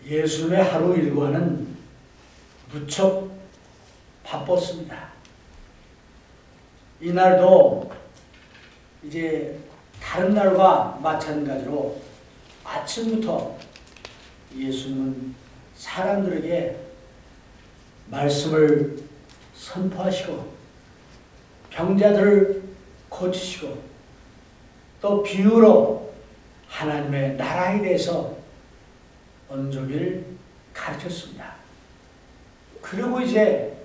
예수님의 하루 일과는 무척 바빴습니다. 이날도 이제 다른 날과 마찬가지로 아침부터 예수님은 사람들에게 말씀을 선포하시고 병자들을 고치시고 또 비유로 하나님의 나라에 대해서 온종일 가르쳤습니다. 그리고 이제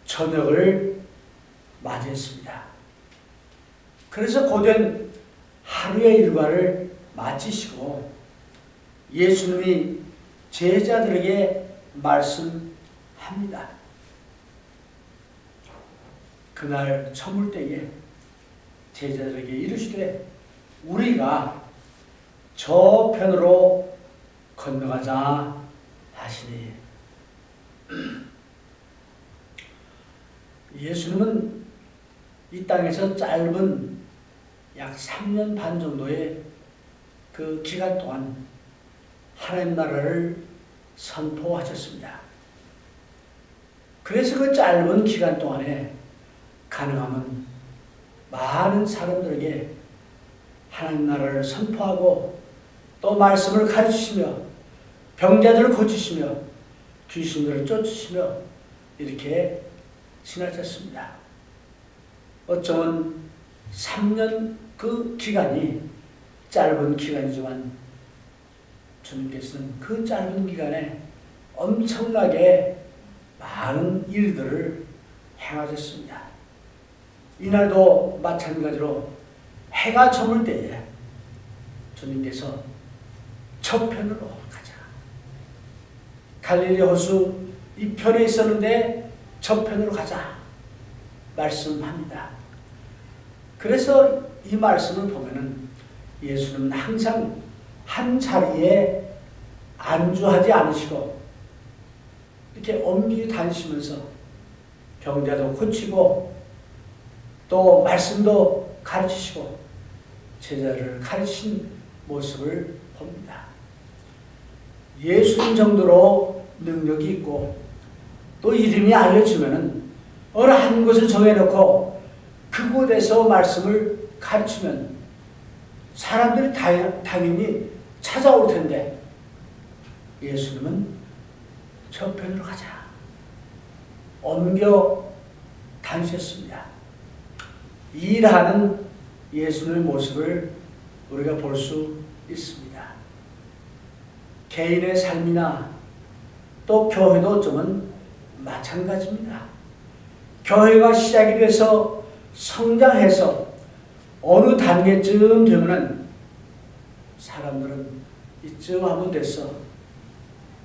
저녁을 맞이했습니다. 그래서 고된 하루의 일과를 마치시고 예수님이 제자들에게 말씀합니다. 그날 저물 때에 제자들에게 이르시되 우리가 저편으로 건너가자 하시니 예수님은 이 땅에서 짧은 약 3년 반 정도의 그 기간 동안 하나님 나라를 선포하셨습니다. 그래서 그 짧은 기간 동안에 가능하면 많은 사람들에게 하나님 나라를 선포하고 또 말씀을 가르치시며 병자들을 고치시며 귀신들을 쫓으시며 이렇게 지나쳤습니다. 어쩌면 3년 그 기간이 짧은 기간이지만 주님께서는 그 짧은 기간에 엄청나게 많은 일들을 행하셨습니다. 이날도 마찬가지로 해가 저물 때에 주님께서 저편으로 가자. 갈릴리 호수 이 편에 있었는데 저편으로 가자 말씀합니다. 그래서 이 말씀을 보면은 예수는 항상 한 자리에 안주하지 않으시고 이렇게 옮겨 다니시면서 병자도 고치고 또 말씀도 가르치시고 제자를 가르친 모습을 봅니다. 예수님 정도로 능력이 있고 또 이름이 알려지면은 어느 한 곳을 정해놓고 그곳에서 말씀을 가르치면 사람들이 당연히 찾아올 텐데 예수님은 저편으로 가자. 옮겨 다니셨습니다. 일하는 예수님의 모습을 우리가 볼 수 있습니다. 개인의 삶이나 또 교회도 어쩌면 마찬가지입니다. 교회가 시작이 돼서 성장해서 어느 단계쯤 되면은 사람들은 이쯤 하면 됐어.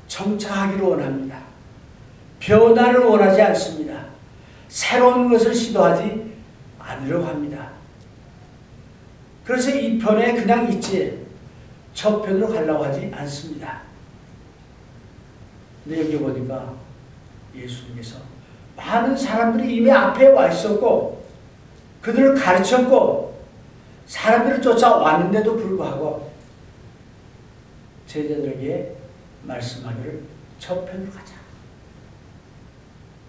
정착하기를 원합니다. 변화를 원하지 않습니다. 새로운 것을 시도하지 않으려고 합니다. 그래서 이 편에 그냥 있지 저편으로 가려고 하지 않습니다. 근데 여기 보니까 예수님께서 많은 사람들이 이미 앞에 와 있었고 그들을 가르쳤고 사람들을 쫓아왔는데도 불구하고 제자들에게 말씀하기를 저편으로 가자.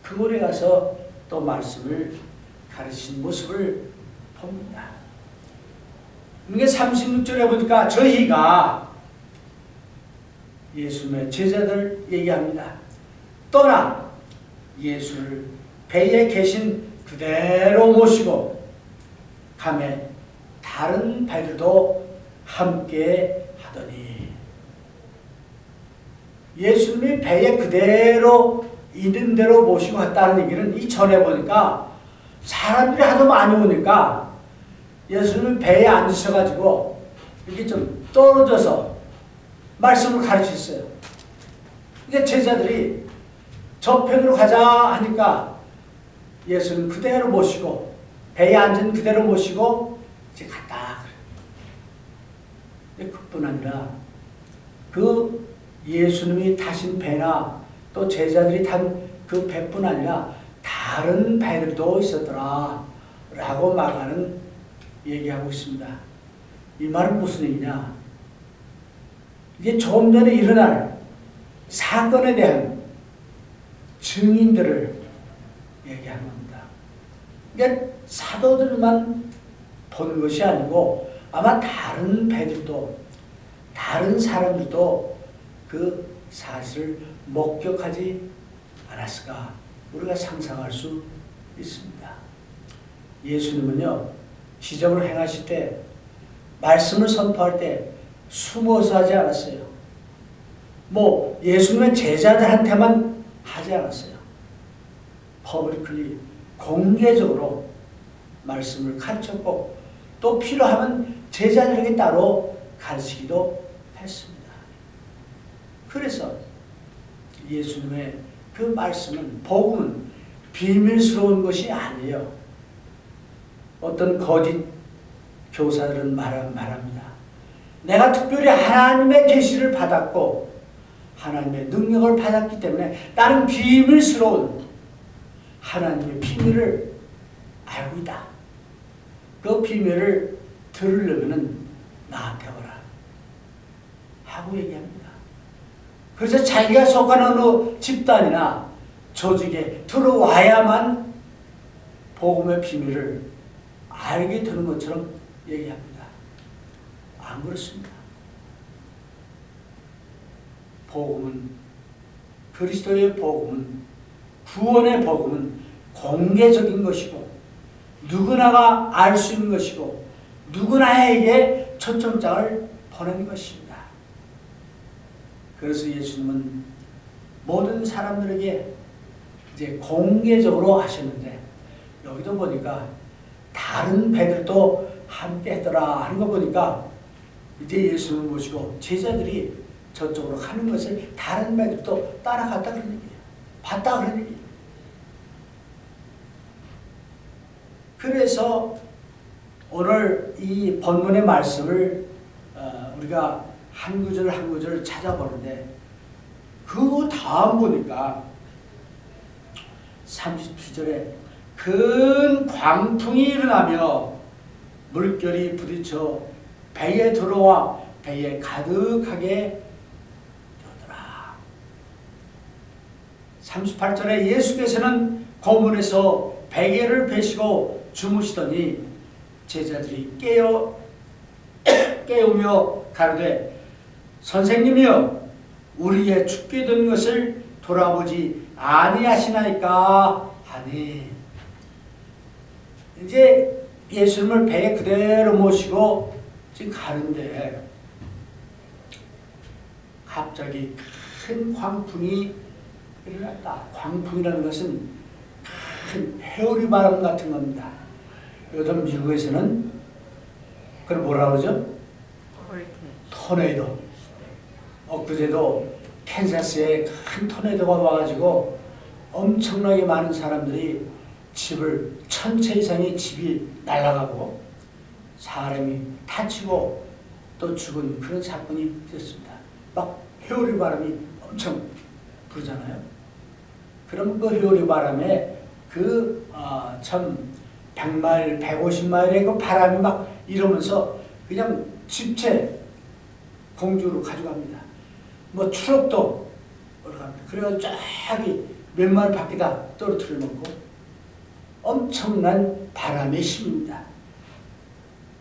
그곳에 가서 또 말씀을 가르친 모습을 봅니다. 이게 36절에 보니까 저희가 예수님의 제자들 얘기합니다. 떠나 예수를 배에 계신 그대로 모시고 가매 다른 배들도 함께 하더니 예수님이 배에 그대로 있는 대로 모시고 갔다는 얘기는 이 전에 보니까 사람들이 하도 많이 오니까 예수님은 배에 앉으셔가지고 이렇게 좀 떨어져서 말씀을 가르쳤어요. 이제 제자들이 저편으로 가자 하니까 예수는 그대로 모시고 배에 앉은 그대로 모시고 이제 갔다. 근데 그뿐 아니라 그 예수님이 타신 배나 또 제자들이 탄 그 배뿐 아니라 다른 배들도 있었더라 라고 말하는 얘기하고 있습니다. 이 말은 무슨 얘기냐? 이게 좀 전에 일어날 사건에 대한 증인들을 얘기하는 겁니다. 그러니까 사도들만 본 것이 아니고 아마 다른 배들도, 다른 사람들도 그 사실을 목격하지 않았을까 우리가 상상할 수 있습니다. 예수님은요, 기적을 행하실 때, 말씀을 선포할 때 숨어서 하지 않았어요. 뭐 예수님의 제자들한테만 하지 않았어요. 퍼블리클리, 공개적으로 말씀을 가르쳤고 또 필요하면 제자들에게 따로 가르치기도 했습니다. 그래서 예수님의 그 말씀은, 복음은 비밀스러운 것이 아니에요. 어떤 거짓 교사들은 말합니다. 내가 특별히 하나님의 계시를 받았고 하나님의 능력을 받았기 때문에 나는 비밀스러운 하나님의 비밀을 알고 있다. 그 비밀을 들으려면 나한테 오라 하고 얘기합니다. 그래서 자기가 속한 어느 집단이나 조직에 들어와야만 복음의 비밀을 알게 되는 것처럼 얘기합니다. 안 그렇습니다. 복음은, 그리스도의 복음은, 구원의 복음은 공개적인 것이고 누구나가 알 수 있는 것이고 누구나에게 초청장을 보내는 것입니다. 그래서 예수님은 모든 사람들에게 이제 공개적으로 하셨는데, 여기도 보니까 다른 배들도 함께 했더라 하는 거 보니까 이제 예수님을 모시고 제자들이 저쪽으로 가는 것을 다른 배들도 따라갔다 그런 얘기예요. 봤다 그런 얘기예요. 그래서 오늘 이 본문의 말씀을 우리가 한 구절 한 구절 찾아보는데, 그 다음 보니까 37절에 큰 광풍이 일어나며 물결이 부딪혀 배에 들어와 배에 가득하게 되더라. 38절에 예수께서는 고문에서 베개를 베시고 주무시더니 제자들이 깨우며 가로되 선생님이여 우리의 죽게 된 것을 돌아보지 아니하시나이까 하니, 이제 예수님을 배에 그대로 모시고 지금 가는데 갑자기 큰 광풍이 일어났다. 광풍이라는 것은 큰 해오리 바람 같은 겁니다. 요즘 미국에서는 그걸 뭐라 그러죠? 토네이도. 엊그제도 캔자스에 큰 토네이도가 와가지고 엄청나게 많은 사람들이 집을, 1000채 이상의 집이 날아가고 사람이 다치고 또 죽은 그런 사건이 있었습니다. 막 해오리 바람이 엄청 불잖아요. 그럼 그 해오리 바람에 참 100마일, 150마일의 그 바람이 막 이러면서 그냥 집채 공주로 가져갑니다. 뭐 트럭도 올라갑니다. 그래가지고 쫙이 몇 마일 밖에다 떨어뜨려 놓고 엄청난 바람의 힘입니다.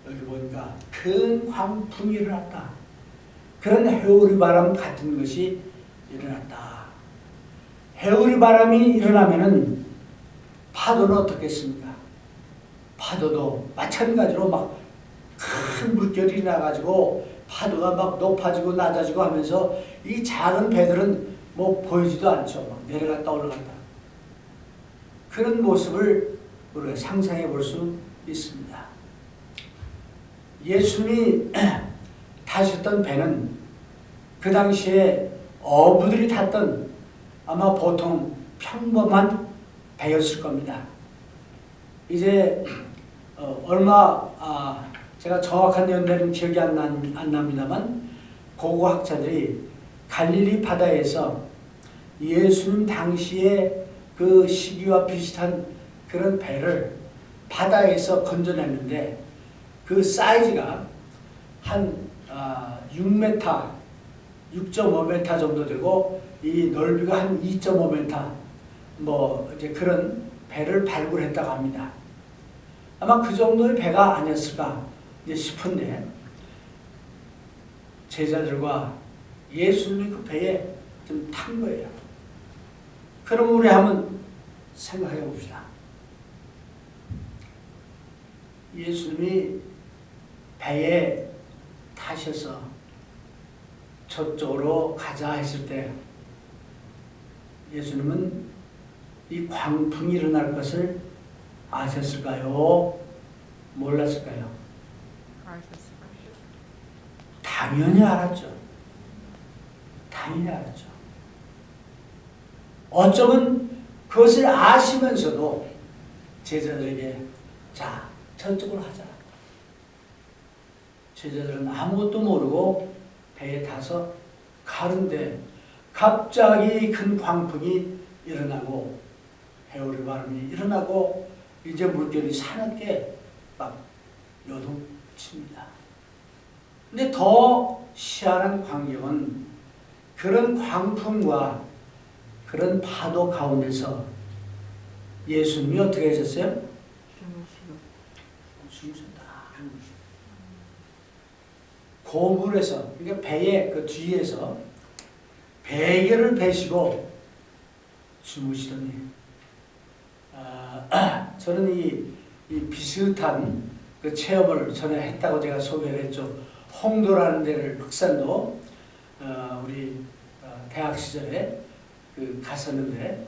여기 보니까 큰 광풍이 일어났다. 그런 해오리 바람 같은 것이 일어났다. 해오리 바람이 일어나면은 파도는 어떻겠습니까? 파도도 마찬가지로 막 큰 물결이 나가지고 파도가 막 높아지고 낮아지고 하면서 이 작은 배들은 뭐 보이지도 않죠. 막 내려갔다 올라갔다. 그런 모습을 우리가 상상해 볼 수 있습니다. 예수님이 타셨던 배는 그 당시에 어부들이 탔던 아마 보통 평범한 배였을 겁니다. 이제 제가 정확한 연대는 기억이 안 납니다만 고고학자들이 갈릴리 바다에서 예수님 당시에 그 시기와 비슷한 그런 배를 바다에서 건져냈는데 그 사이즈가 한 6m 6.5m 정도 되고 이 넓이가 한 2.5m 뭐 이제 그런 배를 발굴했다고 합니다. 아마 그 정도의 배가 아니었을까 이제 싶은데 제자들과 예수님이 그 배에 좀 탄 거예요. 그럼 우리 한번 생각해 봅시다. 예수님이 배에 타셔서 저쪽으로 가자 했을 때 예수님은 이 광풍이 일어날 것을 아셨을까요? 몰랐을까요? 당연히 알았죠. 당연히 알았죠. 어쩌면 그것을 아시면서도 제자들에게 자, 저쪽으로 하자. 제자들은 아무것도 모르고 배에 타서 가는데 갑자기 큰 광풍이 일어나고 해오리 바람이 일어나고 이제 물결이 사납게 막 요동칩니다. 근데 더 희한한 광경은 그런 광풍과 그런 파도 가운데서 예수님이 어떻게 하셨어요? 주무셨다. 고물에서, 그러니까 배의 그 뒤에서 베개를 베시고 주무시더니, 저는 이 비슷한 그 체험을 전에 했다고 제가 소개를 했죠. 홍도라는 데를 흑산도 우리 대학 시절에 그 갔었는데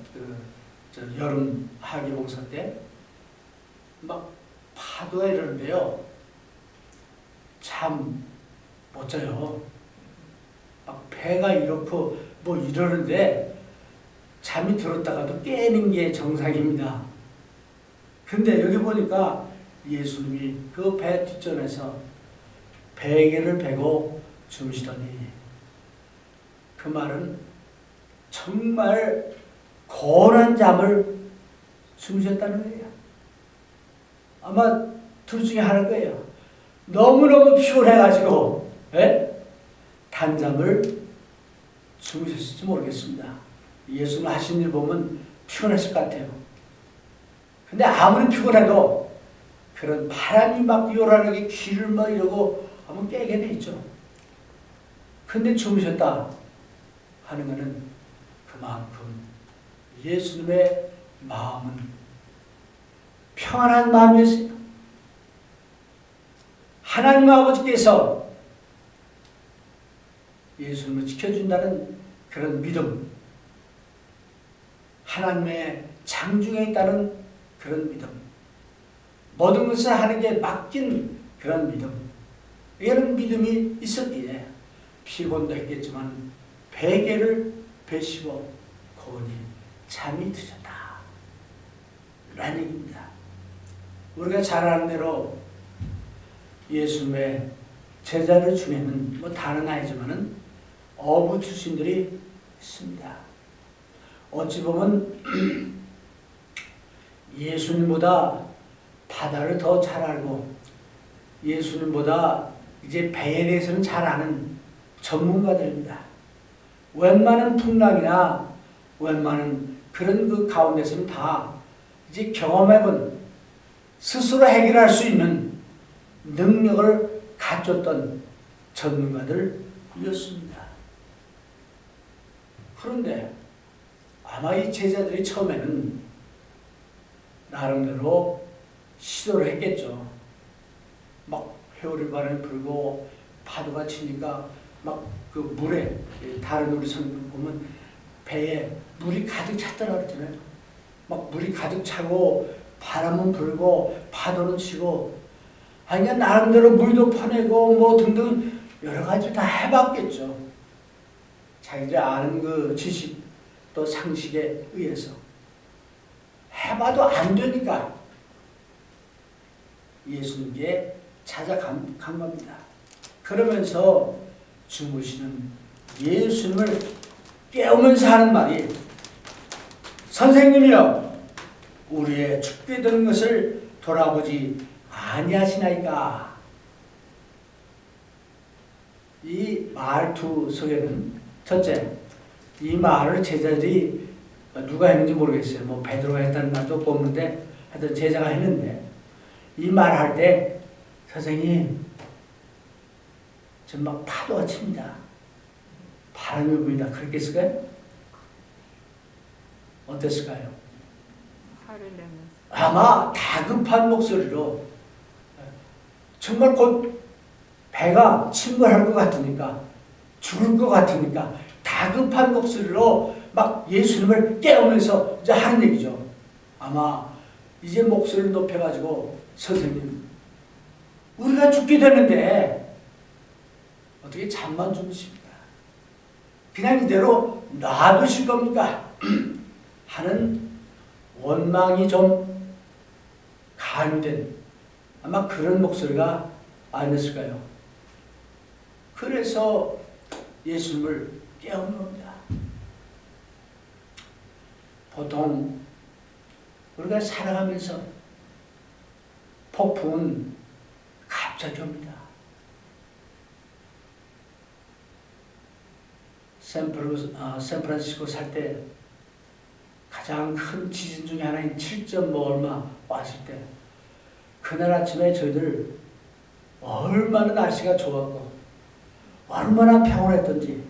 저 여름 하기봉사 때 막 파도가 이러는데요. 참 못 자요. 막 배가 이렇고 뭐 이러는데 잠이 들었다가도 깨는 게 정상입니다. 근데 여기 보니까 예수님이 그 배 뒷전에서 베개를 베고 주무시더니 그 말은 정말 고운한 잠을 주무셨다는 거예요. 아마 둘 중에 하나일 거예요. 너무너무 피곤해가지고 단잠을 주무셨을지 모르겠습니다. 예수님 하신 일 보면 피곤했을 것 같아요. 근데 아무리 피곤해도 그런 바람이 막 요란하게 귀를 막 이러고 하면 깨게 돼 있죠. 근데 주무셨다 하는 것은 그만큼 예수님의 마음은 평안한 마음이었어요. 하나님 아버지께서 예수님을 지켜준다는 그런 믿음, 하나님의 장중에 있다는 그런 믿음, 모든 것을 하는 게 맡긴 그런 믿음, 이런 믿음이 있었기에 피곤도 했겠지만 베개를 베시고 고은히 잠이 드셨다 라는 얘기입니다. 우리가 잘 아는 대로 예수님의 제자들 중에는 뭐 다는 아니지만은 어부 출신들이 있습니다. 어찌 보면 예수님보다 바다를 더 잘 알고 예수님보다 이제 배에 대해서는 잘 아는 전문가들입니다. 웬만한 풍랑이나 웬만한 그런 그 가운데서는 다 이제 경험해본 스스로 해결할 수 있는 능력을 갖췄던 전문가들이었습니다. 그런데 아마 이 제자들이 처음에는 나름대로 시도를 했겠죠. 막 회오리 바람이 불고 파도가 치니까 막 그 물에 다른 우리 성경 보면 배에 물이 가득 찼더라 그러잖아요. 막 물이 가득 차고 바람은 불고 파도는 치고 아니 나름대로 물도 퍼내고 뭐 등등 여러 가지 다 해봤겠죠. 자기들 아는 그 지식 또 상식에 의해서 해봐도 안 되니까 예수님께 찾아간 겁니다. 그러면서 주무시는 예수님을 깨우면서 하는 말이 선생님이여 우리의 죽게 되는 것을 돌아보지 아니하시나이까. 이 말투 속에는 첫째, 이 말을 제자들이 누가 했는지 모르겠어요. 뭐 베드로가 했다는 말도 없는데 하여튼 제자가 했는데 이 말 할 때 선생님 좀 막 파도가 칩니다. 바람이 불니다. 그렇게 했을까요? 어땠을까요? 화를 내면서. 아마 다급한 목소리로 정말 곧 배가 침몰할 것 같으니까 죽을 것 같으니까 다급한 목소리로 막 예수님을 깨우면서 이제 하는 얘기죠. 아마 이제 목소리를 높여가지고 선생님 우리가 죽게 되는데 어떻게 잠만 주무십니까? 그냥 이대로 놔두실 겁니까? 하는 원망이 좀 가미된 아마 그런 목소리가 아니었을까요? 그래서 예수님을 깨우는 겁니다. 보통 우리가 살아가면서 폭풍은 갑자기 옵니다. 샌프란시스코 살 때 가장 큰 지진 중에 하나인 7점 뭐 얼마 왔을 때 그날 아침에 저희들 얼마나 날씨가 좋았고 얼마나 평온했던지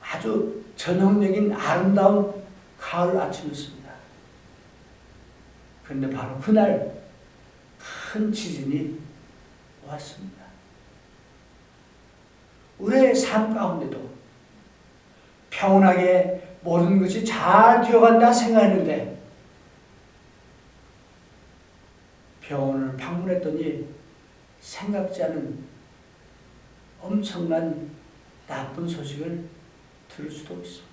아주 전형적인 아름다운 가을 아침이었습니다. 그런데 바로 그날 큰 지진이 왔습니다. 우리의 삶 가운데도 평온하게 모든 것이 잘 되어간다 생각했는데 병원을 방문했더니 생각지 않은 엄청난 나쁜 소식을 들을 수도 있습니다.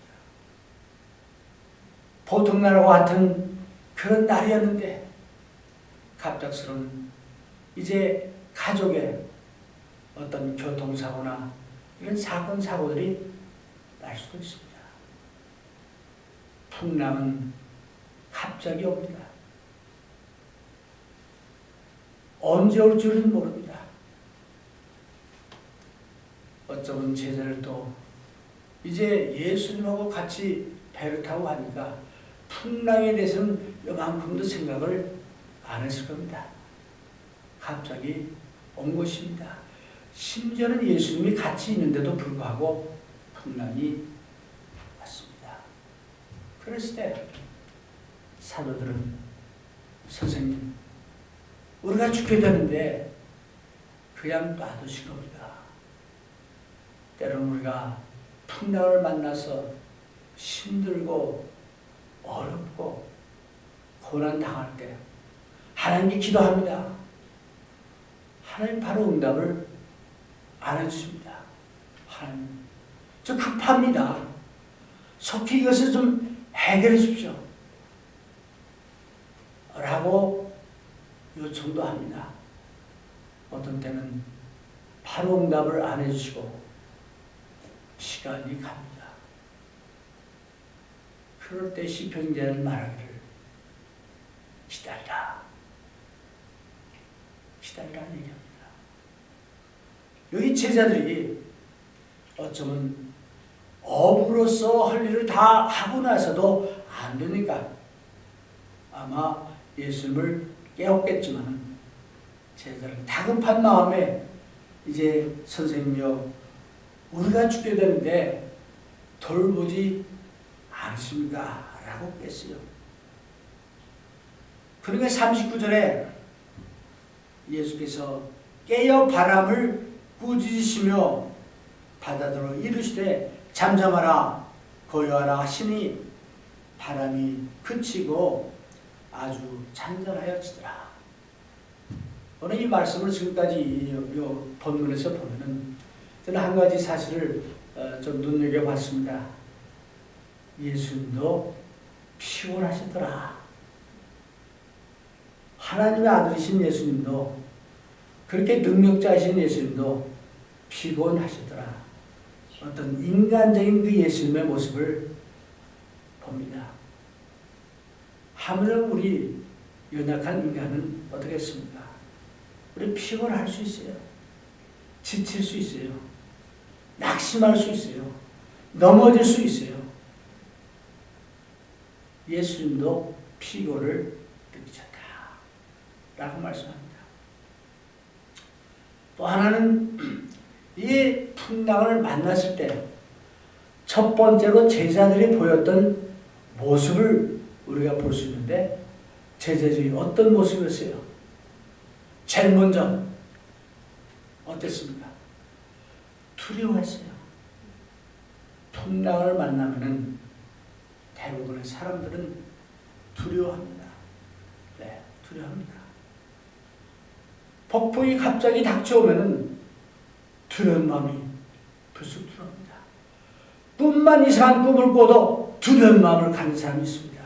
보통 날과 같은 그런 날이었는데 갑작스러운 이제 가족의 어떤 교통사고나 이런 사건, 사고들이 날 수도 있습니다. 풍랑은 갑자기 옵니다. 언제 올 줄은 모릅니다. 어쩌면 제자들도 이제 예수님하고 같이 배를 타고 가니까 풍랑에 대해서는 요만큼도 생각을 안 했을 겁니다. 갑자기 온 것입니다. 심지어는 예수님이 같이 있는데도 불구하고 풍랑이 왔습니다. 그랬을 때 사도들은 선생님 우리가 죽게 되는데 그냥 놔두신 겁니다. 때로는 우리가 풍랑을 만나서 힘들고 어렵고 고난 당할 때 하나님께 기도합니다. 하나님 바로 응답을 안 해주십니다. 하나님 저 급합니다. 속히 이것을 좀 해결해 주십시오. 라고 요청도 합니다. 어떤 때는 바로 응답을 안 해주시고 시간이 갑니다. 그럴 때 시편자는 말하기를 기다리라. 기다리라는 얘기합니다. 여기 제자들이 어쩌면 어부로서 할 일을 다 하고 나서도 안 되니까 아마 예수님을 깨웠겠지만 제자들은 다급한 마음에 이제 선생님이여 우리가 죽게 되는데 돌보지 않으십니까? 라고 깼어요. 그러니까 39절에 예수께서 깨어 바람을 꾸짖으시며 바다더러 이르시되 잠잠하라 고요하라 하시니 바람이 그치고 아주 잔잔하여지더라. 오늘 이 말씀을 지금까지 이 본문에서 보면은 저는 한 가지 사실을 좀 눈여겨봤습니다. 예수님도 피곤하시더라. 하나님의 아들이신 예수님도 그렇게 능력자이신 예수님도 피곤하시더라. 어떤 인간적인 그 예수님의 모습을 봅니다. 하물며 우리 연약한 인간은 어떻겠습니까? 우리 피곤할 수 있어요. 지칠 수 있어요. 낙심할 수 있어요. 넘어질 수 있어요. 예수님도 피고를 느끼셨다 라고 말씀합니다. 또 하나는 이 풍랑을 만났을 때 첫 번째로 제자들이 보였던 모습을 우리가 볼 수 있는데, 제자들이 어떤 모습이었어요? 제일 먼저 어땠습니까? 두려워했어요. 풍랑을 만나면은 대부분의 사람들은 두려워합니다. 네, 두려워합니다. 폭풍이 갑자기 닥쳐오면은 두려운 마음이 불쑥 들어옵니다. 꿈만 이상한 꿈을 꿔도 두려운 마음을 갖는 사람이 있습니다.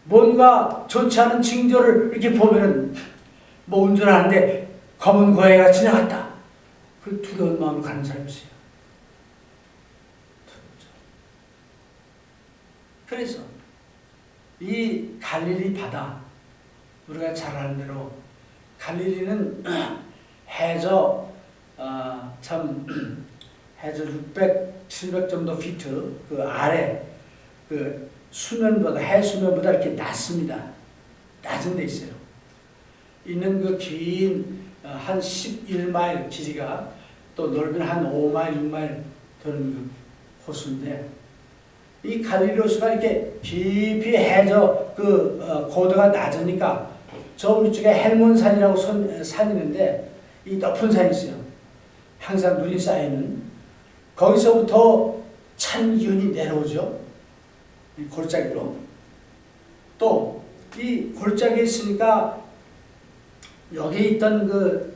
뭔가 좋지 않은 징조를 이렇게 보면은 뭐 운전하는데 검은 고양이가 지나갔다. 그 두려운 마음을 갖는 사람이 있어요. 그래서 이 갈릴리 바다, 우리가 잘 아는 대로 갈릴리는 해저 해저 600, 700 정도 피트 그 아래 그 수면보다, 해 수면보다 이렇게 낮습니다. 낮은 데 있어요. 있는 그 긴 한 11마일 길이가, 또 넓이는 한 5마일, 6마일 되는 그 호수인데, 이 갈릴리 호수가 이렇게 깊이 해저 고도가 낮으니까 저 위쪽에 헬몬산이라고 산이 있는데, 이 높은 산이 있어요. 항상 눈이 쌓이는. 거기서부터 찬 기운이 내려오죠. 이 골짜기로. 또 이 골짜기에 있으니까 여기에 있던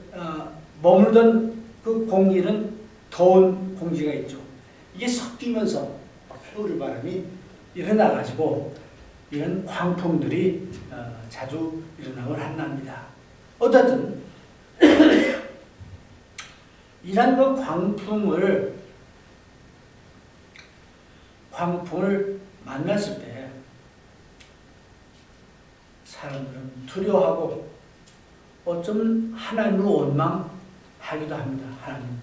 머물던 그 공기는 더운 공기가 있죠. 이게 섞이면서 겨울바람이 일어나가지고 이런 광풍들이 자주 일어나곤 한답니다. 어쨌든 이런 그 광풍을 만났을 때 사람들은 두려워하고 어쩌면 하나님을 원망하기도 합니다. 하나님,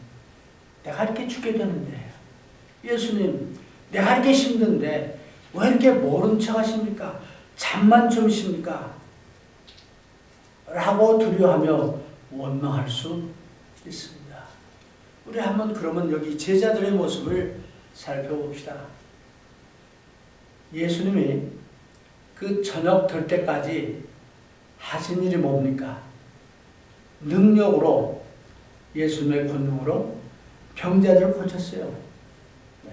내가 이렇게 죽게 되는데, 예수님, 내가 이렇게 힘든데 왜 이렇게 모른 척 하십니까? 잠만 주무십니까? 라고 두려워하며 원망할 수 있습니다. 우리 한번 그러면 여기 제자들의 모습을 살펴봅시다. 예수님이 그 저녁 될 때까지 하신 일이 뭡니까? 능력으로, 예수님의 권능으로 병자들을 고쳤어요. 네.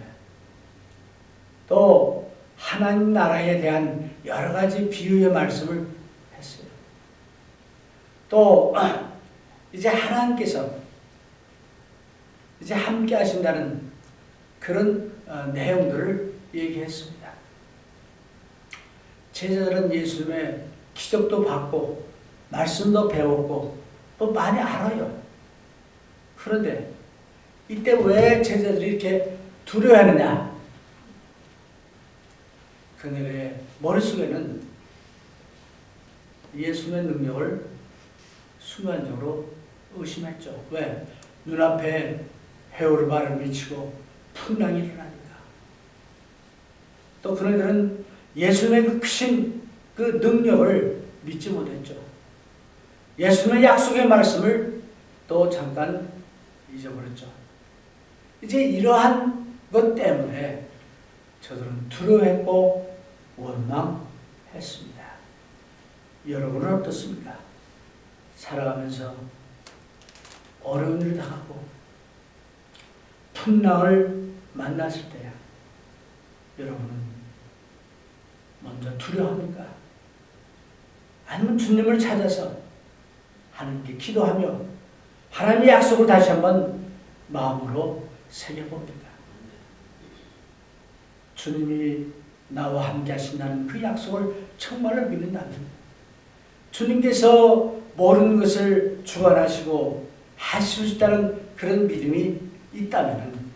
또 하나님 나라에 대한 여러 가지 비유의 말씀을 했어요. 또 이제 하나님께서 이제 함께 하신다는 그런 내용들을 얘기했습니다. 제자들은 예수님의 기적도 받고 말씀도 배웠고 또 많이 알아요. 그런데 이때 왜 제자들이 이렇게 두려워하느냐? 그들의 머릿속에는 예수님의 능력을 순간적으로 의심했죠. 왜? 눈앞에 해오르바를 미치고 풍랑이 일어나니까. 또 그들은 예수님의 그 크신 그 능력을 믿지 못했죠. 예수님의 약속의 말씀을 또 잠깐 잊어버렸죠. 이제 이러한 것 때문에 저들은 두려워했고 원망했습니다. 여러분은 어떻습니까? 살아가면서 어려운 일을 당하고 풍랑을 만났을 때 여러분은 먼저 두려워합니까? 아니면 주님을 찾아서 하나님께 기도하며 하나님의 약속을 다시 한번 마음으로 새겨봅니다. 주님이 나와 함께 하신다는 그 약속을 정말로 믿는다면, 주님께서 모르는 것을 주관하시고 하실 수 있다는 그런 믿음이 있다면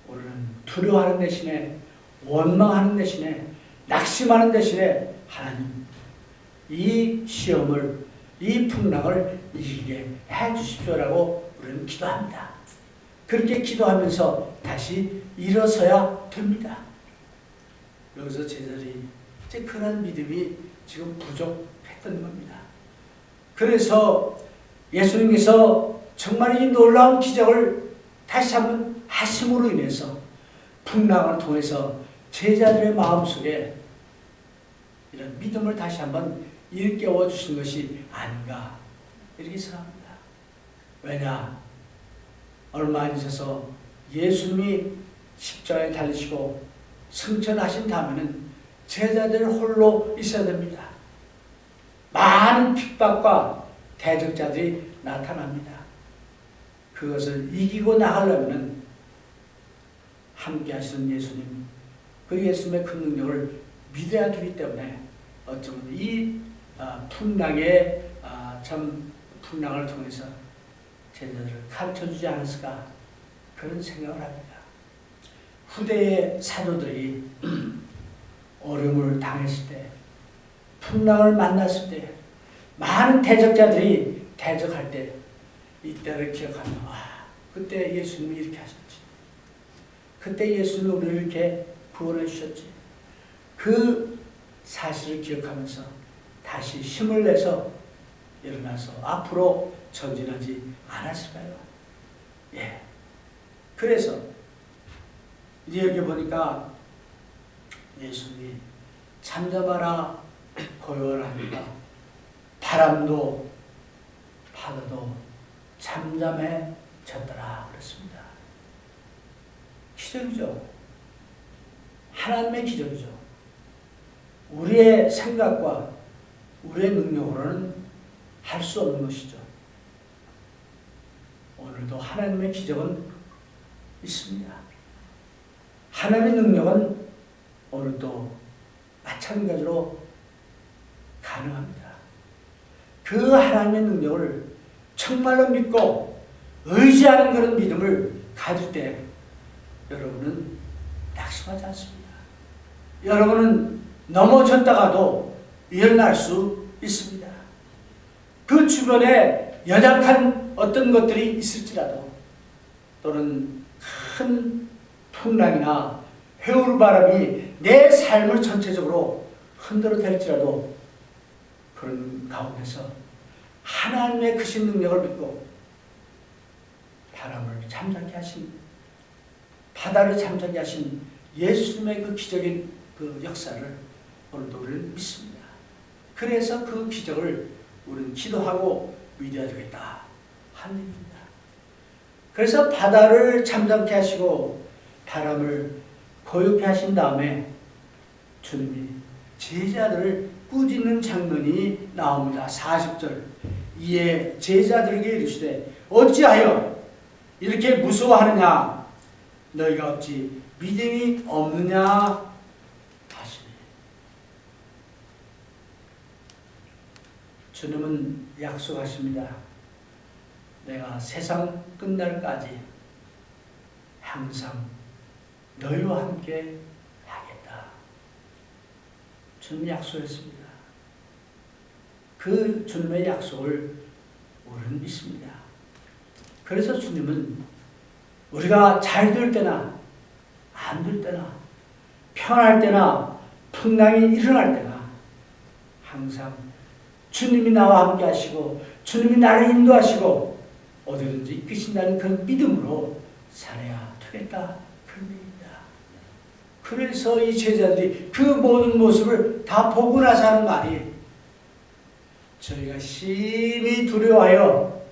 우리는 두려워하는 대신에, 원망하는 대신에, 낙심하는 대신에 하나님, 이 시험을, 이 풍랑을 이기게 해 주십시오라고 우리는 기도합니다. 그렇게 기도하면서 다시 일어서야 됩니다. 여기서 제자들이 이제 그런 믿음이 지금 부족했던 겁니다. 그래서 예수님께서 정말 이 놀라운 기적을 다시 한번 하심으로 인해서 풍랑을 통해서 제자들의 마음속에 이런 믿음을 다시 한번 일깨워 주신 것이 아닌가 이렇게 생각합니다. 왜냐? 얼마 안 있어서 예수님이 십자가에 달리시고 승천하신 다음에는 제자들 홀로 있어야 됩니다. 많은 핍박과 대적자들이 나타납니다. 그것을 이기고 나가려면 함께 하시는 예수님, 그 예수님의 그 능력을 믿어야 되기 때문에 어쩌면 이 풍랑의 참 풍랑을 통해서 제자들을 가르쳐주지 않았을까 그런 생각을 합니다. 후대의 사도들이 어려움을 당했을 때, 풍랑을 만났을 때, 많은 대적자들이 대적할 때 이때를 기억하면 그때 예수님이 이렇게 하셨지. 그때 예수님이 우리를 이렇게 구원해 주셨지. 그 사실을 기억하면서 다시 힘을 내서 일어나서 앞으로 전진하지 않았을까요? 예. 그래서 이제 여기 보니까 예수님이 잠잠하라 고요하니까 바람도 파도도 잠잠해졌더라 그랬습니다. 기적이죠. 하나님의 기적이죠. 우리의 생각과 우리의 능력으로는 할 수 없는 것이죠. 오늘도 하나님의 기적은 있습니다. 하나님의 능력은 오늘도 마찬가지로 가능합니다. 그 하나님의 능력을 정말로 믿고 의지하는 그런 믿음을 가질 때 여러분은 낙심하지 않습니다. 여러분은 넘어졌다가도 일어날 수 있습니다. 그 주변에 연약한 어떤 것들이 있을지라도 또는 큰 풍랑이나 회오르바람이 내 삶을 전체적으로 흔들어 댈지라도 그런 가운데서 하나님의 크신 능력을 믿고 바람을 잠잠케 하신 바다를 잠잠케 하신 예수님의 그 기적인 그 역사를 오늘도 우리는 믿습니다. 그래서 그 기적을 우리는 기도하고 믿어야 되겠다 하는 얘기입니다. 그래서 바다를 잠잠케 하시고 바람을 고요케 하신 다음에 주님이 제자들을 꾸짖는 장면이 나옵니다. 40절. 이에 제자들에게 이르시되 어찌하여 이렇게 무서워하느냐? 너희가 어찌 믿음이 없느냐? 하시니. 주님은 약속하십니다. 내가 세상 끝날까지 항상 너희와 함께 하겠다. 주님 약속했습니다. 그 주님의 약속을 우리는 믿습니다. 그래서 주님은 우리가 잘 될 때나 안 될 때나 편할 때나 풍랑이 일어날 때나 항상 주님이 나와 함께 하시고 주님이 나를 인도하시고 어디든지 이끄신다는 그런 믿음으로 살아야 되겠다. 그런 얘기입니다. 그래서 이 제자들이 그 모든 모습을 다 보고 나서 하는 말이 저희가 심히 두려워하여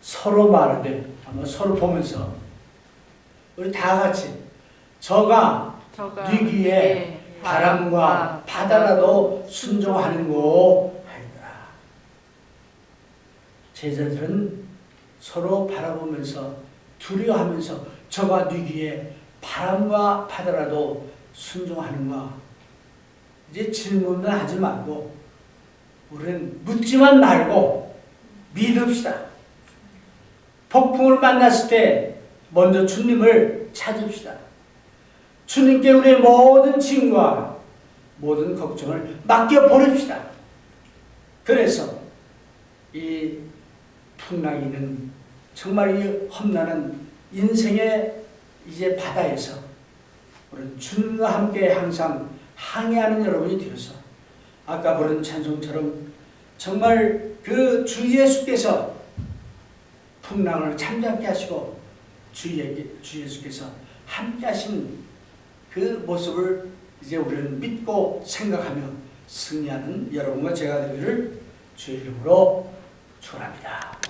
서로 말하되 아마 서로 보면서 우리 다 같이 저가 뉘기에 바람과 바다라도 순종하는고 하리라. 제자들은 서로 바라보면서 두려워하면서 저가 뉘기에 바람과 바다라도 순종하는가. 이제 질문을 하지 말고 우리는 묻지만 말고 믿읍시다. 폭풍을 만났을 때 먼저 주님을 찾읍시다. 주님께 우리의 모든 짐과 모든 걱정을 맡겨버립시다. 그래서 이 풍랑이는 정말 이 험난한 인생의 이제 바다에서 우리는 주님과 함께 항상 항해하는 여러분이 되어서 아까 부른 찬송처럼 정말 그 주 예수께서 풍랑을 잠잠케 하시고 주 예수께서 함께 하신 그 모습을 이제 우리는 믿고 생각하며 승리하는 여러분과 제가 되기를 주의 이름으로 축원합니다.